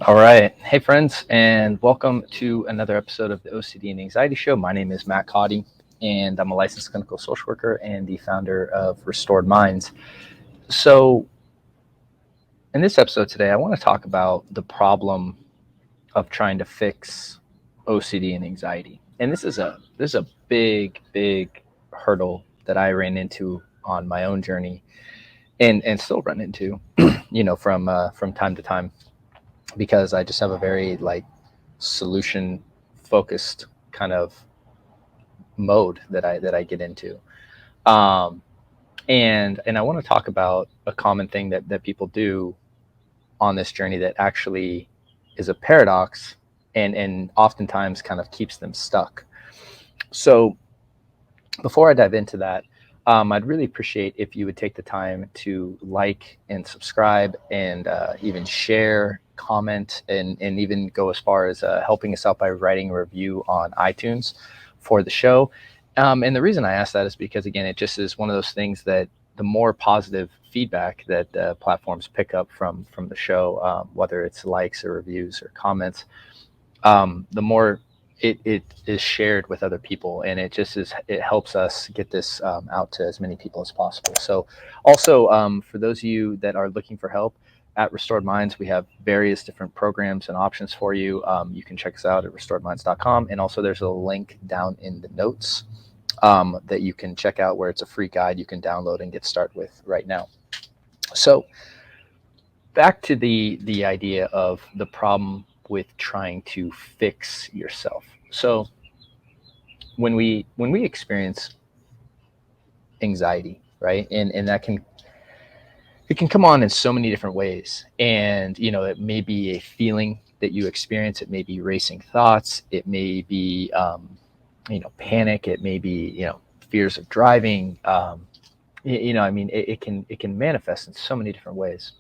All right. Hey, friends, and welcome to another episode of the OCD and Anxiety Show. My name is Matt Coddy, and I'm a licensed clinical social worker and the founder of Restored Minds. So, in this episode today, I want to talk about the problem of trying to fix OCD and anxiety. And this is a big hurdle that I ran into on my own journey, and still run into, from time to time, because I just have a very solution focused kind of mode that I get into. Um, and I want to talk about a common thing that people do on this journey that actually is a paradox and oftentimes kind of keeps them stuck. So before I dive into that, I'd really appreciate if you would take the time to like and subscribe and even share, comment, and even go as far as helping us out by writing a review on iTunes for the show. And the reason I ask that is because, again, it just is one of those things that the more positive feedback that platforms pick up from the show, whether it's likes or reviews or comments, the more it is shared with other people, and it helps us get this out to as many people as possible. So also, for those of you that are looking for help at Restored Minds, we have various different programs and options for you. You can check us out at restoredminds.com, and also there's a link down in the notes that you can check out, where it's a free guide you can download and get started with right now. So back to the idea of the problem with trying to fix yourself. So when we experience anxiety, right, and it can come on in so many different ways, and it may be a feeling that you experience. It may be racing thoughts. It may be panic. It may be fears of driving. It can manifest in so many different ways.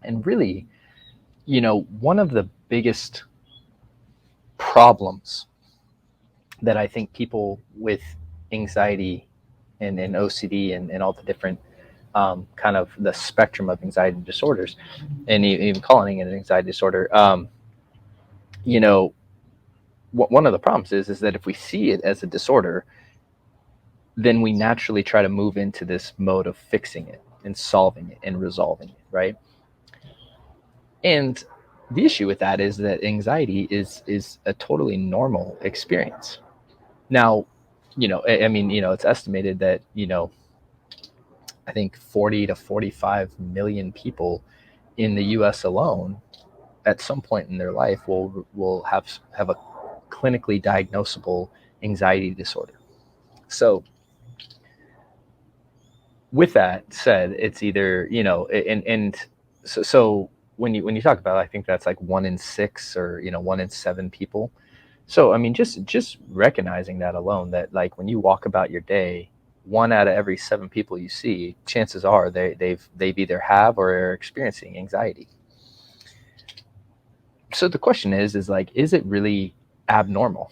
And really, one of the biggest problems that I think people with anxiety and OCD and all the different kind of the spectrum of anxiety disorders, and even calling it an anxiety disorder, one of the problems is that if we see it as a disorder, then we naturally try to move into this mode of fixing it and solving it and resolving it, right? And the issue with that is that anxiety is a totally normal experience. Now, it's estimated that, I think 40 to 45 million people in the US alone at some point in their life will have a clinically diagnosable anxiety disorder. So with that said, it's either, so when you talk about it, I think that's like 1 in 6 or 1 in 7 people. So just recognizing that alone, that like when you walk about your day, 1 out of every 7 people you see, chances are they've either have or are experiencing anxiety. So the question is like, is it really abnormal?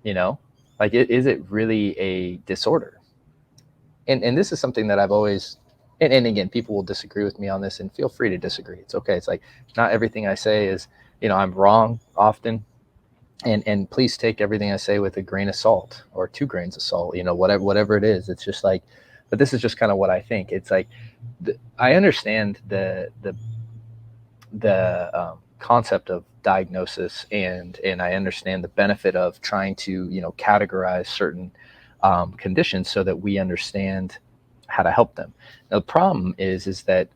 Is it really a disorder? And this is something that I've always, and again, people will disagree with me on this, and feel free to disagree. It's okay. It's like, not everything I say is, I'm wrong often. And please take everything I say with a grain of salt or 2 grains of salt, whatever it is. It's just like, but this is just kind of what I think. It's like, I understand the concept of diagnosis, and I understand the benefit of trying to categorize certain conditions so that we understand how to help them. Now, the problem is that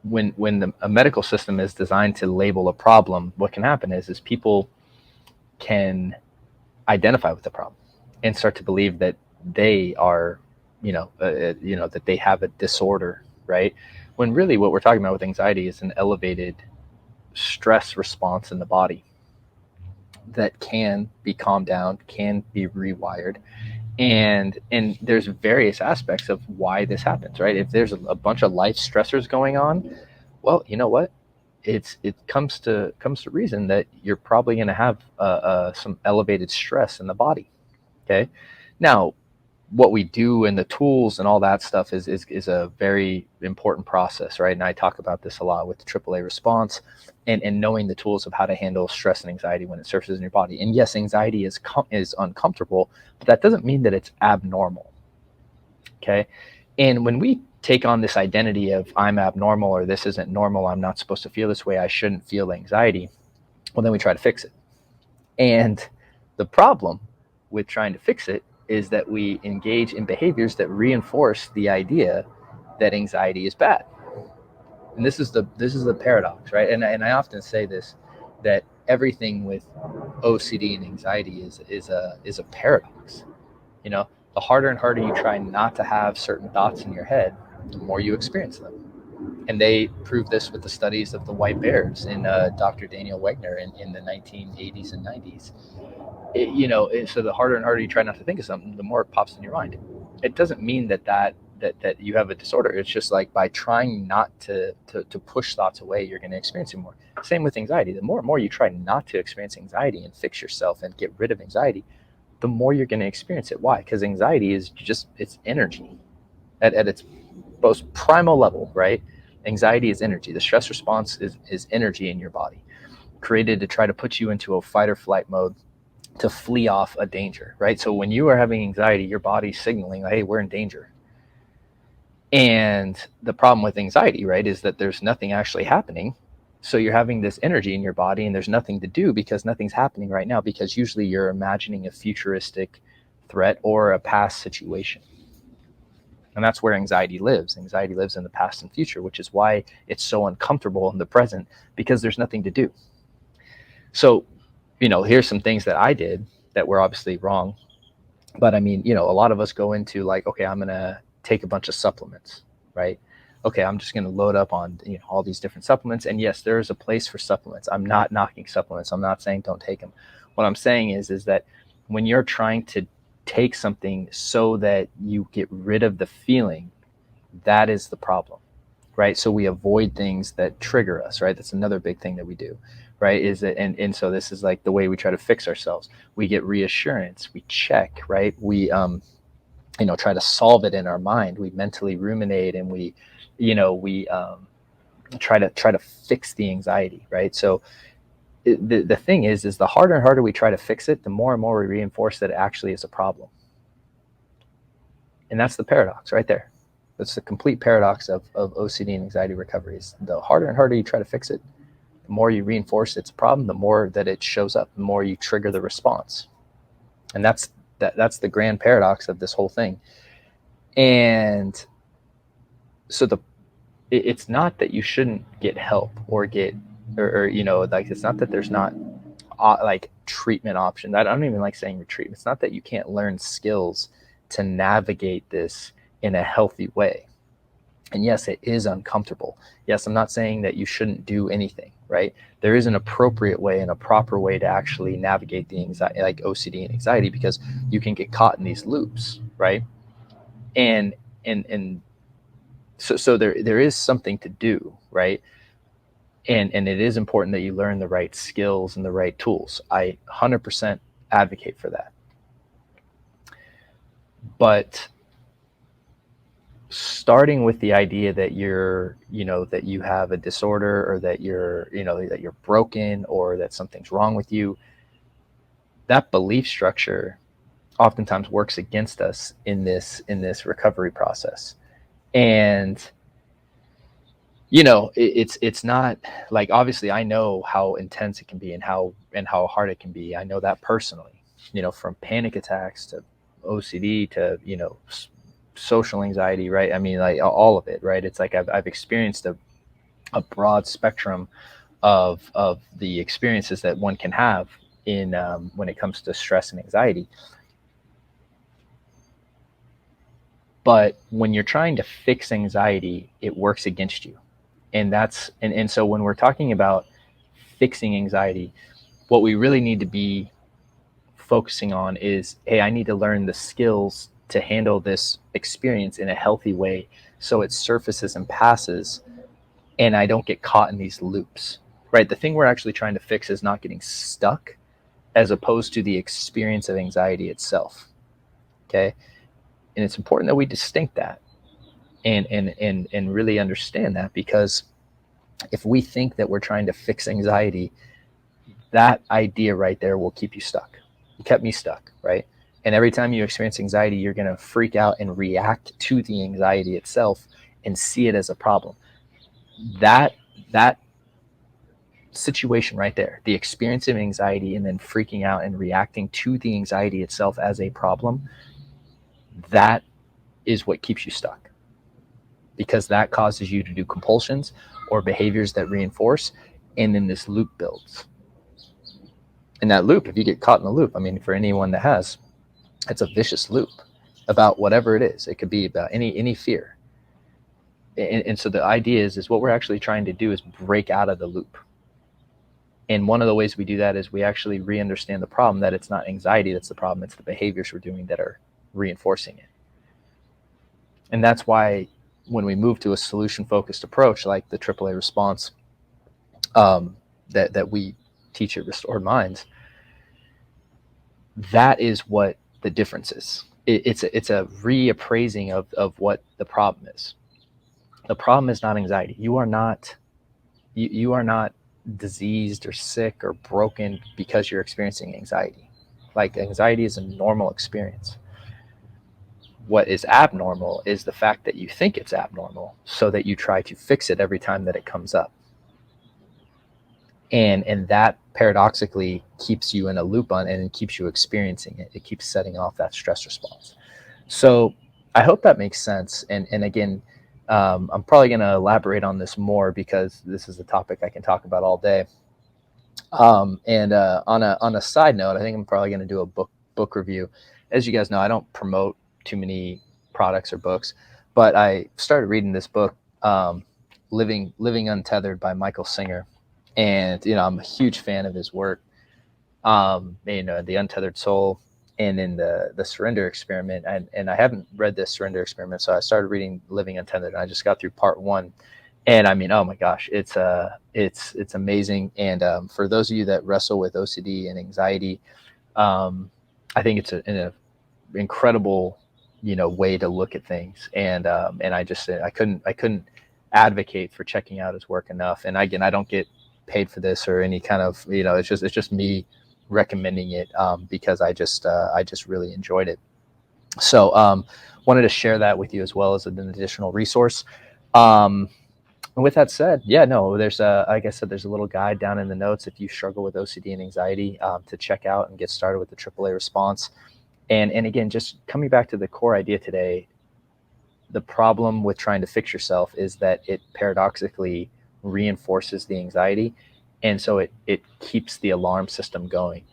when a medical system is designed to label a problem, what can happen is people can identify with the problem and start to believe that they are, that they have a disorder, right? When really what we're talking about with anxiety is an elevated stress response in the body that can be calmed down, can be rewired. And there's various aspects of why this happens, right? If there's a bunch of life stressors going on, well, you know what? It comes to reason that you're probably going to have some elevated stress in the body. Okay. Now, what we do and the tools and all that stuff is a very important process, right? And I talk about this a lot with the AAA response and knowing the tools of how to handle stress and anxiety when it surfaces in your body. And yes, anxiety is uncomfortable, but that doesn't mean that it's abnormal. Okay. And when we take on this identity of I'm abnormal or this isn't normal, I'm not supposed to feel this way, I shouldn't feel anxiety, well, then we try to fix it. And the problem with trying to fix it is that we engage in behaviors that reinforce the idea that anxiety is bad. And this is the paradox, right? And I often say this, that everything with OCD and anxiety is a paradox. You know, the harder and harder you try not to have certain thoughts in your head, the more you experience them. And they proved this with the studies of the white bears in Dr. Daniel Wegner in the 1980s and 90s. So the harder and harder you try not to think of something, the more it pops in your mind. It doesn't mean that you have a disorder. It's just like by trying not to push thoughts away, you're going to experience it more. Same with anxiety. The more and more you try not to experience anxiety and fix yourself and get rid of anxiety, the more you're going to experience it. Why? Because anxiety is just, it's energy at its most primal level, right? Anxiety is energy. The stress response is energy in your body, created to try to put you into a fight or flight mode to flee off a danger, right? So when you are having anxiety, your body's signaling, hey, we're in danger. And the problem with anxiety, right, is that there's nothing actually happening. So you're having this energy in your body and there's nothing to do because nothing's happening right now, because usually you're imagining a futuristic threat or a past situation. And that's where anxiety lives. Anxiety lives in the past and future, which is why it's so uncomfortable in the present, because there's nothing to do. So, here's some things that I did that were obviously wrong. But I mean, a lot of us go into like, okay, I'm going to take a bunch of supplements, right? Okay, I'm just going to load up on all these different supplements. And yes, there is a place for supplements. I'm not knocking supplements. I'm not saying don't take them. What I'm saying is that when you're trying to take something so that you get rid of the feeling, that is the problem, right? So we avoid things that trigger us, right? That's another big thing that we do, right? Is that, and so this is like the way we try to fix ourselves. We get reassurance, we check, right? We try to solve it in our mind. We mentally ruminate, and we try to fix the anxiety, right? So the thing is the harder and harder we try to fix it, the more and more we reinforce that it actually is a problem. And that's the paradox right there. That's the complete paradox of OCD and anxiety recovery. Is the harder and harder you try to fix it, the more you reinforce it's a problem, the more that it shows up, the more you trigger the response. And that's the grand paradox of this whole thing. And so it's not that you shouldn't get help or get, or like, it's not that there's not like treatment options. I don't even like saying retreat. It's not that you can't learn skills to navigate this in a healthy way. And yes, it is uncomfortable. Yes, I'm not saying that you shouldn't do anything, right? There is an appropriate way and a proper way to actually navigate the anxiety, like OCD and anxiety, because you can get caught in these loops, right? And so there is something to do, right? And it is important that you learn the right skills and the right tools. I 100% advocate for that. But starting with the idea that that you have a disorder, or that that you're broken, or that something's wrong with you, that belief structure oftentimes works against us in this recovery process. And it's not like, obviously I know how intense it can be and how hard it can be. I know that personally, from panic attacks to OCD to social anxiety, right? I mean, like all of it, right? It's like I've experienced a broad spectrum of the experiences that one can have in when it comes to stress and anxiety. But when you're trying to fix anxiety, it works against you. And so when we're talking about fixing anxiety, what we really need to be focusing on is, hey, I need to learn the skills to handle this experience in a healthy way, so it surfaces and passes, and I don't get caught in these loops, right? The thing we're actually trying to fix is not getting stuck, as opposed to the experience of anxiety itself, okay? And it's important that we distinct that and really understand that, because if we think that we're trying to fix anxiety, that idea right there will keep you stuck. It kept me stuck, right? And every time you experience anxiety, you're going to freak out and react to the anxiety itself and see it as a problem. That situation right there, the experience of anxiety and then freaking out and reacting to the anxiety itself as a problem, that is what keeps you stuck, because that causes you to do compulsions or behaviors that reinforce, and then this loop builds. And that loop, if you get caught in the loop, I mean, for anyone that has, it's a vicious loop about whatever it is. It could be about any fear. And so the idea is what we're actually trying to do is break out of the loop. And one of the ways we do that is we actually re-understand the problem, that it's not anxiety that's the problem, it's the behaviors we're doing that are reinforcing it. And that's why when we move to a solution-focused approach like the AAA response that we teach at Restored Minds, that is what the difference is. It's a reappraising of what the problem is. The problem is not anxiety. You are not diseased or sick or broken because you're experiencing anxiety. Like, anxiety is a normal experience. What is abnormal is the fact that you think it's abnormal, so that you try to fix it every time that it comes up. And that paradoxically keeps you in a loop on, and it keeps you experiencing it. It keeps setting off that stress response. So I hope that makes sense. And again, I'm probably going to elaborate on this more, because this is a topic I can talk about all day. On a side note, I think I'm probably going to do a book review. As you guys know, I don't promote too many products or books, but I started reading this book, Living Untethered by Michael Singer. And, I'm a huge fan of his work. The Untethered Soul, and then the Surrender Experiment. And I haven't read this Surrender Experiment, so I started reading Living Untethered, and I just got through part 1. And I mean, oh my gosh, it's amazing. And for those of you that wrestle with OCD and anxiety, I think it's an incredible, way to look at things. And I just said I couldn't advocate for checking out his work enough. And again, I don't get paid for this or any kind of, it's just me recommending it, because I just really enjoyed it. So wanted to share that with you as well as an additional resource. And with that said, there's like I said, there's a little guide down in the notes if you struggle with OCD and anxiety, to check out and get started with the AAA response. And again, just coming back to the core idea today, the problem with trying to fix yourself is that it paradoxically reinforces the anxiety. And so it keeps the alarm system going.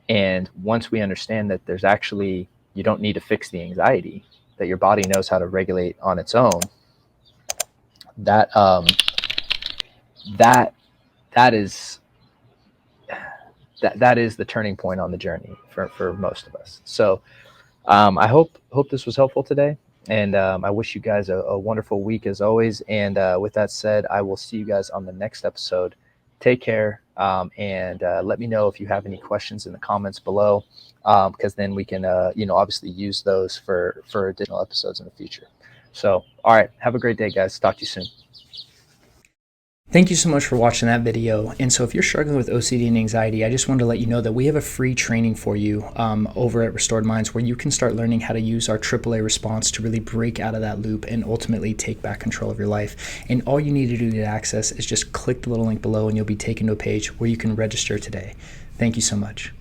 And once we understand that there's actually, you don't need to fix the anxiety, that your body knows how to regulate on its own, that is the turning point on the journey for most of us. So I hope this was helpful today. And I wish you guys a wonderful week as always. And with that said, I will see you guys on the next episode. Take care, and let me know if you have any questions in the comments below, because then we can, obviously use those for additional episodes in the future. So, all right, have a great day, guys. Talk to you soon. Thank you so much for watching that video. And so if you're struggling with OCD and anxiety, I just wanted to let you know that we have a free training for you over at Restored Minds, where you can start learning how to use our AAA response to really break out of that loop and ultimately take back control of your life. And all you need to do to access is just click the little link below, and you'll be taken to a page where you can register today. Thank you so much.